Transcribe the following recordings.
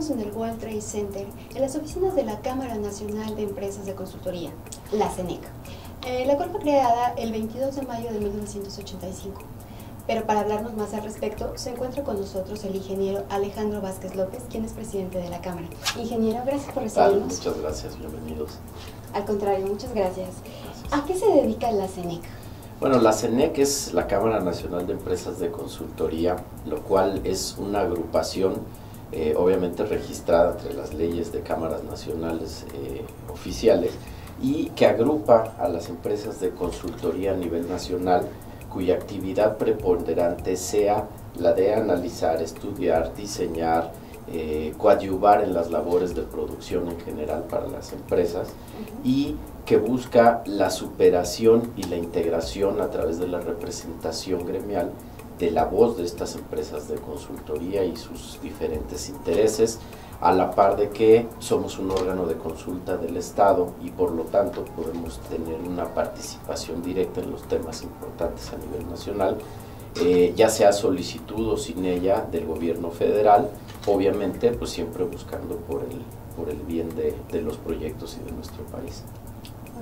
encontramos en el World Trade Center, en las oficinas de la Cámara Nacional de Empresas de Consultoría, la CENEC, la cual fue creada el 22 de mayo de 1985. Pero para hablarnos más al respecto, se encuentra con nosotros el ingeniero Alejandro Vázquez López, quien es presidente de la Cámara. Ingeniero, gracias por recibirnos. Muchas gracias, bienvenidos. Al contrario, muchas gracias. ¿A qué se dedica la CENEC? Bueno, la CENEC es la Cámara Nacional de Empresas de Consultoría, lo cual es una agrupación obviamente registrada entre las leyes de cámaras nacionales oficiales y que agrupa a las empresas de consultoría a nivel nacional, cuya actividad preponderante sea la de analizar, estudiar, diseñar, coadyuvar en las labores de producción en general para las empresas y que busca la superación y la integración a través de la representación gremial de la voz de estas empresas de consultoría y sus diferentes intereses, a la par de que somos un órgano de consulta del Estado y por lo tanto podemos tener una participación directa en los temas importantes a nivel nacional, ya sea solicitud o sin ella del gobierno federal, obviamente pues siempre buscando por el bien de los proyectos y de nuestro país.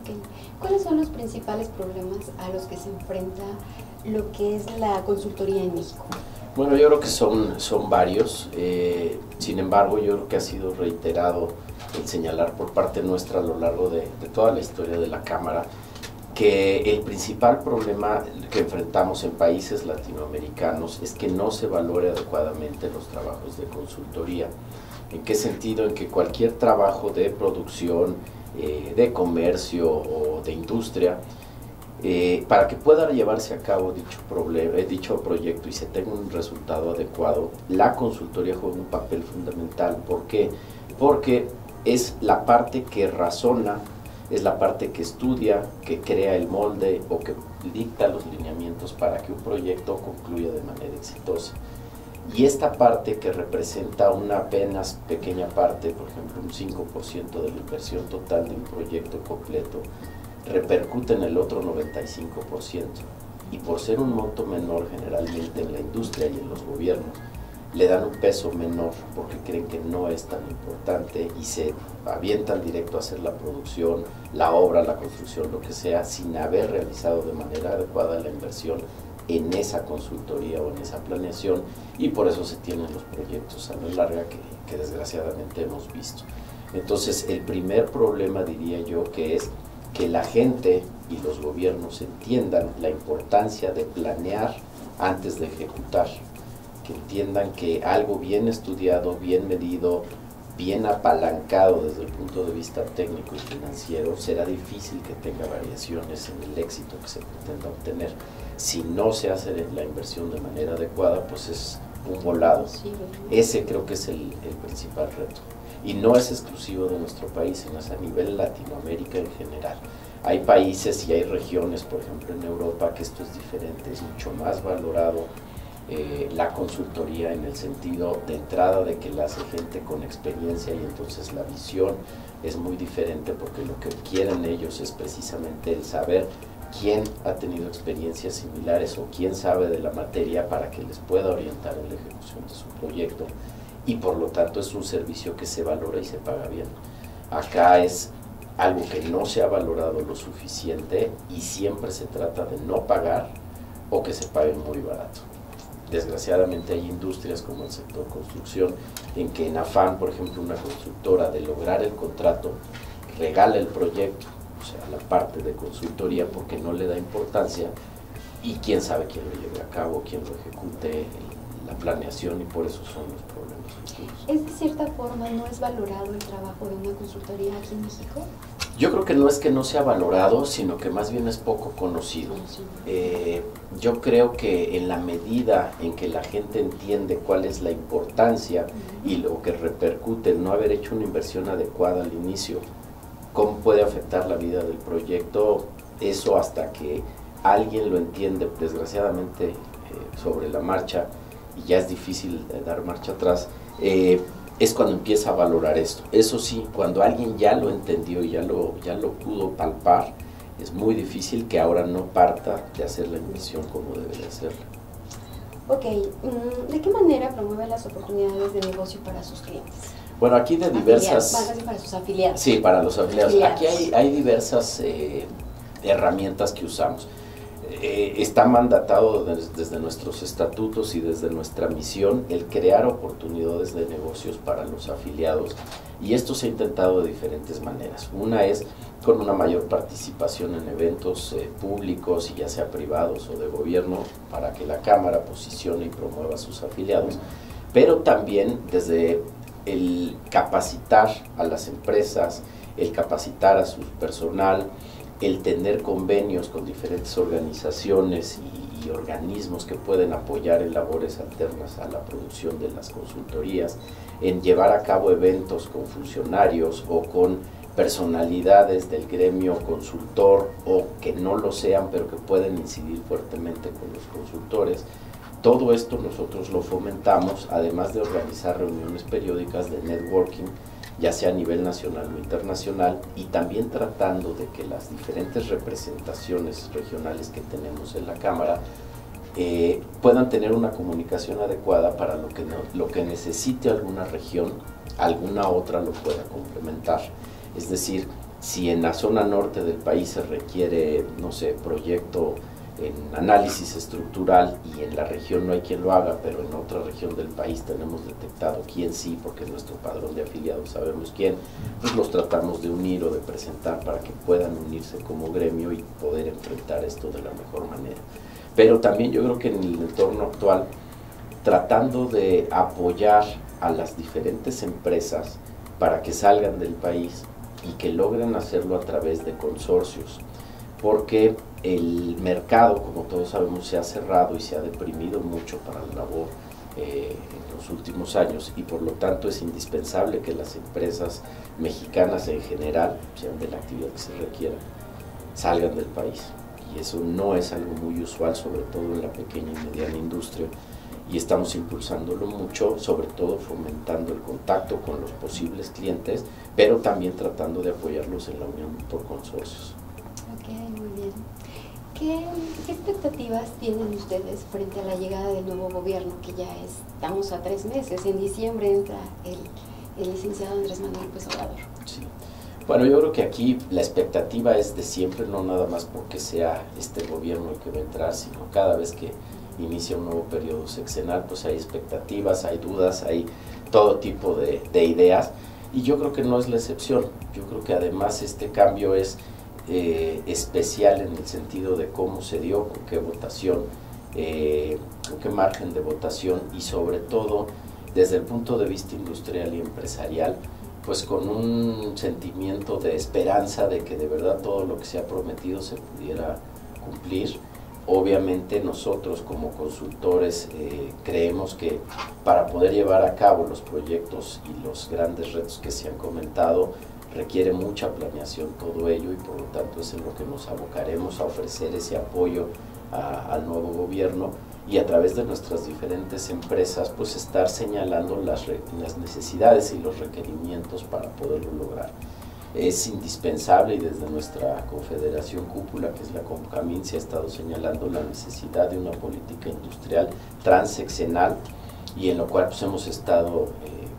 Okay. ¿Cuáles son los principales problemas a los que se enfrenta lo que es la consultoría en México? Bueno, yo creo que son varios, sin embargo yo creo que ha sido reiterado el señalar por parte nuestra a lo largo de toda la historia de la Cámara que el principal problema que enfrentamos en países latinoamericanos es que no se valore adecuadamente los trabajos de consultoría. ¿En qué sentido? En que cualquier trabajo de producción, de comercio o de industria, para que pueda llevarse a cabo dicho proyecto y se tenga un resultado adecuado, la consultoría juega un papel fundamental. ¿Por qué? Porque es la parte que razona, es la parte que estudia, que crea el molde o que dicta los lineamientos para que un proyecto concluya de manera exitosa. Y esta parte que representa una apenas pequeña parte, por ejemplo un 5% de la inversión total de un proyecto completo, repercute en el otro 95%. Y por ser un monto menor generalmente en la industria y en los gobiernos, le dan un peso menor porque creen que no es tan importante y se avientan directo a hacer la producción, la obra, la construcción, lo que sea, sin haber realizado de manera adecuada la inversión en esa consultoría o en esa planeación, y por eso se tienen los proyectos a la larga que desgraciadamente hemos visto. Entonces el primer problema, diría yo, que es que la gente y los gobiernos entiendan la importancia de planear antes de ejecutar, que entiendan que algo bien estudiado, bien medido, bien apalancado desde el punto de vista técnico y financiero, será difícil que tenga variaciones en el éxito que se pretenda obtener. Si no se hace la inversión de manera adecuada, pues es un volado. Ese creo que es el principal reto. Y no es exclusivo de nuestro país, sino es a nivel Latinoamérica en general. Hay países y hay regiones, por ejemplo en Europa, que esto es diferente, es mucho más valorado la consultoría en el sentido de entrada de que la hace gente con experiencia y entonces la visión es muy diferente porque lo que quieren ellos es precisamente el saber quién ha tenido experiencias similares o quién sabe de la materia para que les pueda orientar en la ejecución de su proyecto y por lo tanto es un servicio que se valora y se paga bien. Acá es algo que no se ha valorado lo suficiente y siempre se trata de no pagar o que se pague muy barato. Desgraciadamente hay industrias como el sector construcción en que en afán, por ejemplo, una constructora de lograr el contrato regala el proyecto, o sea, la parte de consultoría porque no le da importancia y quién sabe quién lo lleve a cabo, quién lo ejecute, la planeación, y por eso son los problemas futuros. ¿Es de cierta forma no es valorado el trabajo de una consultoría aquí en México? Yo creo que no es que no sea valorado, sino que más bien es poco conocido. Yo creo que en la medida en que la gente entiende cuál es la importancia y lo que repercute el no haber hecho una inversión adecuada al inicio, cómo puede afectar la vida del proyecto, eso hasta que alguien lo entiende, desgraciadamente sobre la marcha, y ya es difícil dar marcha atrás, es cuando empieza a valorar esto. Eso sí, cuando alguien ya lo entendió y ya lo pudo palpar, es muy difícil que ahora no parta de hacer la inversión como debe de hacerla. Ok, ¿de qué manera promueve las oportunidades de negocio para sus clientes? Bueno, aquí de diversas... Para sus afiliados. Sí, para los afiliados. Aquí hay diversas herramientas que usamos. Está mandatado desde nuestros estatutos y desde nuestra misión el crear oportunidades de negocios para los afiliados, y esto se ha intentado de diferentes maneras. Una es con una mayor participación en eventos públicos, y ya sea privados o de gobierno, para que la Cámara posicione y promueva a sus afiliados, pero también desde el capacitar a las empresas, el capacitar a su personal, el tener convenios con diferentes organizaciones y organismos que pueden apoyar en labores alternas a la producción de las consultorías, en llevar a cabo eventos con funcionarios o con personalidades del gremio consultor, o que no lo sean pero que pueden incidir fuertemente con los consultores. Todo esto nosotros lo fomentamos, además de organizar reuniones periódicas de networking, ya sea a nivel nacional o internacional, y también tratando de que las diferentes representaciones regionales que tenemos en la Cámara puedan tener una comunicación adecuada para lo que necesite alguna región, alguna otra lo pueda complementar. Es decir, si en la zona norte del país se requiere, no sé, proyecto en análisis estructural, y en la región no hay quien lo haga, pero en otra región del país tenemos detectado quién sí, porque en nuestro padrón de afiliados sabemos quién, pues los tratamos de unir o de presentar para que puedan unirse como gremio y poder enfrentar esto de la mejor manera. Pero también yo creo que en el entorno actual, tratando de apoyar a las diferentes empresas para que salgan del país y que logren hacerlo a través de consorcios, porque el mercado, como todos sabemos, se ha cerrado y se ha deprimido mucho para la labor en los últimos años, y por lo tanto es indispensable que las empresas mexicanas en general, sean de la actividad que se requiera, salgan del país. Y eso no es algo muy usual, sobre todo en la pequeña y mediana industria, y estamos impulsándolo mucho, sobre todo fomentando el contacto con los posibles clientes, pero también tratando de apoyarlos en la unión por consorcios. Ok, muy bien. ¿Qué expectativas tienen ustedes frente a la llegada del nuevo gobierno, que ya estamos a 3 meses? En diciembre entra el licenciado Andrés Manuel López Obrador. Sí. Bueno, yo creo que aquí la expectativa es de siempre, no nada más porque sea este gobierno el que va a entrar, sino cada vez que inicia un nuevo periodo sexenal, pues hay expectativas, hay dudas, hay todo tipo de ideas, y yo creo que no es la excepción. Yo creo que además este cambio es especial en el sentido de cómo se dio, con qué votación, con qué margen de votación, y sobre todo desde el punto de vista industrial y empresarial, pues con un sentimiento de esperanza de que de verdad todo lo que se ha prometido se pudiera cumplir. Obviamente nosotros como consultores creemos que para poder llevar a cabo los proyectos y los grandes retos que se han comentado, requiere mucha planeación todo ello, y por lo tanto es en lo que nos abocaremos a ofrecer ese apoyo al nuevo gobierno, y a través de nuestras diferentes empresas pues estar señalando las necesidades y los requerimientos para poderlo lograr. Es indispensable, y desde nuestra confederación cúpula, que es la CONCAMIN, se ha estado señalando la necesidad de una política industrial transeccional, y en lo cual pues hemos estado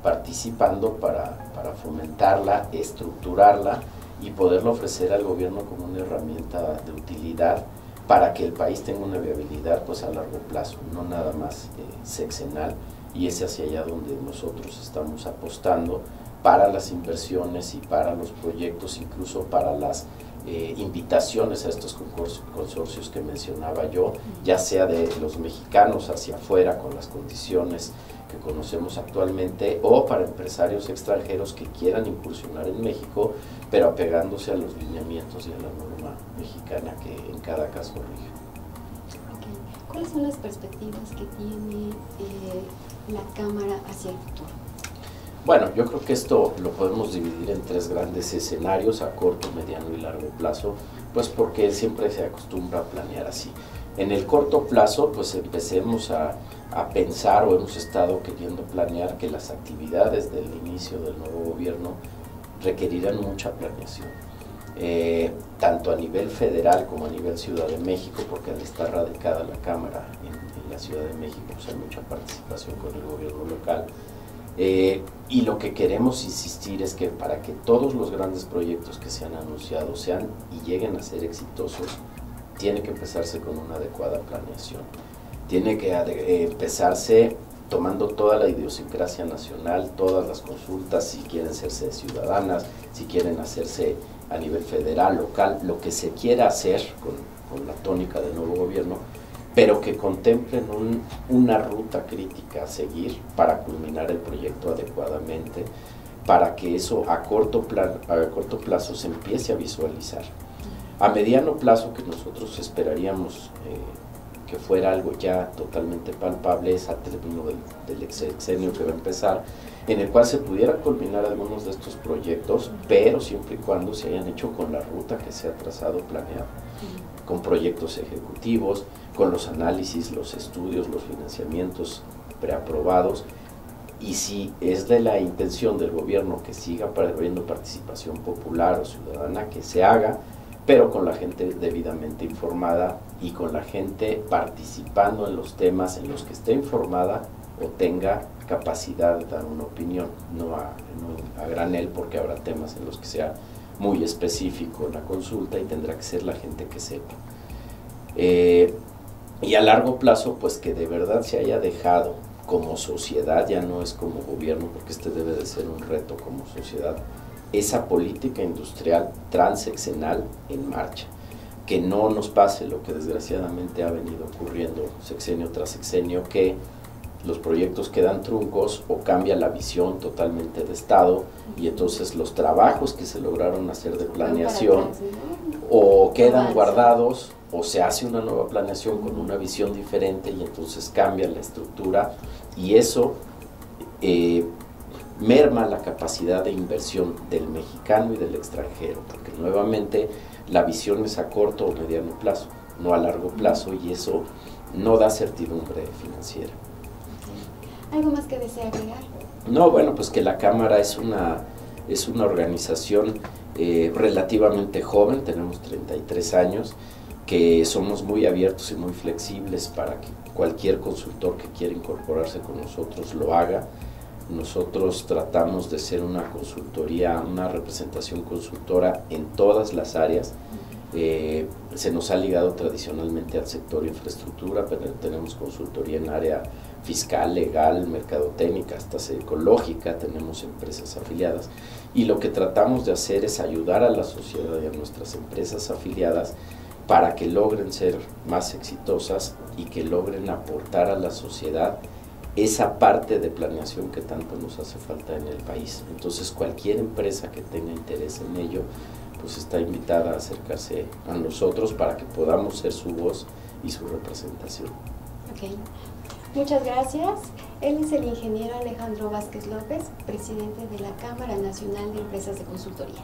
participando para fomentarla, estructurarla y poderla ofrecer al gobierno como una herramienta de utilidad para que el país tenga una viabilidad pues a largo plazo, no nada más sexenal, y es hacia allá donde nosotros estamos apostando para las inversiones y para los proyectos, incluso para las invitaciones a estos consorcios que mencionaba yo, ya sea de los mexicanos hacia afuera con las condiciones que conocemos actualmente, o para empresarios extranjeros que quieran incursionar en México, pero apegándose a los lineamientos y a la norma mexicana que en cada caso rige. Okay. ¿Cuáles son las perspectivas que tiene la Cámara hacia el futuro? Bueno, yo creo que esto lo podemos dividir en 3 grandes escenarios, a corto, mediano y largo plazo, pues porque siempre se acostumbra a planear así. En el corto plazo, pues empecemos a pensar, o hemos estado queriendo planear, que las actividades del inicio del nuevo gobierno requerirán mucha planeación, tanto a nivel federal como a nivel Ciudad de México, porque al estar radicada la Cámara en la Ciudad de México, pues hay mucha participación con el gobierno local. Y lo que queremos insistir es que para que todos los grandes proyectos que se han anunciado sean y lleguen a ser exitosos, tiene que empezarse con una adecuada planeación. Tiene que empezarse tomando toda la idiosincrasia nacional, todas las consultas, si quieren hacerse ciudadanas, si quieren hacerse a nivel federal, local, lo que se quiera hacer con la tónica del nuevo gobierno, pero que contemplen una ruta crítica a seguir para culminar el proyecto adecuadamente, para que eso a corto plazo se empiece a visualizar. A mediano plazo, que nosotros esperaríamos que fuera algo ya totalmente palpable, es al término del sexenio que va a empezar, en el cual se pudiera culminar algunos de estos proyectos, pero siempre y cuando se hayan hecho con la ruta que se ha trazado, planeado, con proyectos ejecutivos, con los análisis, los estudios, los financiamientos preaprobados, y si es de la intención del gobierno que siga habiendo participación popular o ciudadana, que se haga, pero con la gente debidamente informada y con la gente participando en los temas en los que esté informada o tenga capacidad de dar una opinión, no a granel, porque habrá temas en los que sea muy específico la consulta y tendrá que ser la gente que sepa. Y a largo plazo, pues que de verdad se haya dejado como sociedad, ya no es como gobierno, porque este debe de ser un reto como sociedad, esa política industrial transeccional en marcha, que no nos pase lo que desgraciadamente ha venido ocurriendo sexenio tras sexenio, que los proyectos quedan truncos o cambia la visión totalmente de Estado y entonces los trabajos que se lograron hacer de planeación o quedan guardados o se hace una nueva planeación con una visión diferente y entonces cambia la estructura y eso merma la capacidad de inversión del mexicano y del extranjero, porque nuevamente la visión es a corto o mediano plazo, no a largo plazo, y eso no da certidumbre financiera. ¿Algo más que desea agregar? No, bueno, pues que la Cámara es una organización relativamente joven, tenemos 33 años, que somos muy abiertos y muy flexibles para que cualquier consultor que quiera incorporarse con nosotros lo haga. Nosotros tratamos de ser una consultoría, una representación consultora en todas las áreas. Se nos ha ligado tradicionalmente al sector infraestructura, pero tenemos consultoría en área fiscal, legal, mercadotécnica, hasta ecológica, tenemos empresas afiliadas. Y lo que tratamos de hacer es ayudar a la sociedad y a nuestras empresas afiliadas para que logren ser más exitosas y que logren aportar a la sociedad esa parte de planeación que tanto nos hace falta en el país. Entonces cualquier empresa que tenga interés en ello, pues está invitada a acercarse a nosotros para que podamos ser su voz y su representación. Ok, muchas gracias. Él es el ingeniero Alejandro Vázquez López, presidente de la Cámara Nacional de Empresas de Consultoría.